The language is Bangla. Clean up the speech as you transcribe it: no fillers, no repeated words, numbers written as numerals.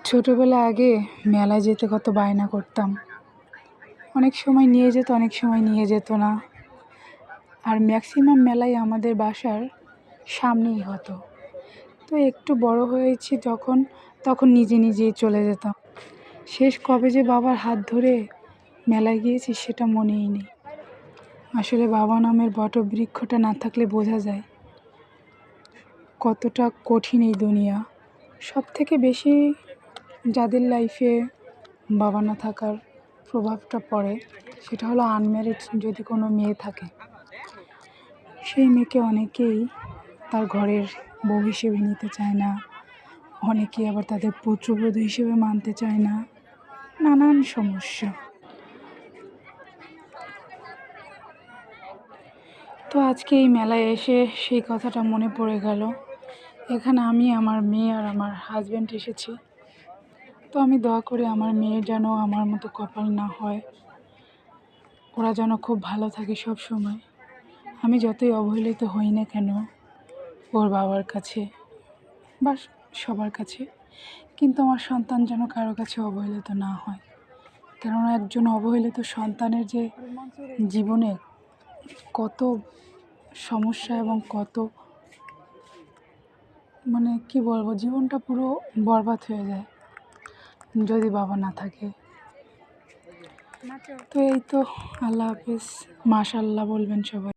ছোটোবেলা আগে মেলায় যেতে কত বায়না করতাম। অনেক সময় নিয়ে যেত, অনেক সময় নিয়ে যেত না। আর ম্যাক্সিমাম মেলাই আমাদের বাসার সামনেই হতো। তো একটু বড় হয়েছি তখন নিজে নিজেই চলে যেতাম। শেষ কবে যে বাবার হাত ধরে মেলায় গিয়েছি সেটা মনেই নেই। আসলে বাবা নামের বটবৃক্ষটা না থাকলে বোঝা যায় কতটা কঠিন এই দুনিয়া। সব থেকে বেশি যাদের লাইফে বাবা না থাকার প্রভাবটা পড়ে সেটা হলো আনম্যারিড যদি কোনো মেয়ে থাকে, সেই মেয়েকে অনেকেই তার ঘরের বউ হিসেবে নিতে চায় না, অনেকেই আবার তাদের পুত্রবধূ হিসেবে মানতে চায় না, নানান সমস্যা। তো আজকে এই মেলায় এসে সেই কথাটা মনে পড়ে গেল। এখানে আমি, আমার মেয়ে আর আমার হাজব্যান্ড এসেছি। তো আমি দোয়া করি আমার মেয়ে যেন আমার মতো কপাল না হয়, ওরা যেন খুব ভালো থাকে সব সময়। আমি যতই অবহেলিত হই না কেন ওর বাবার কাছে বা সবার কাছে, কিন্তু আমার সন্তান যেন কারো কাছে অবহেলিত না হয়। কেননা একজন অবহেলিত সন্তানের যে জীবনে কত সমস্যা এবং কত কি বলবো, জীবনটা পুরো বরবাদ হয়ে যায় যদি বাবা না থাকে। তো এই তো, আল্লাহ হাফেজ, মাশাআল্লাহ বলবেন সবাই।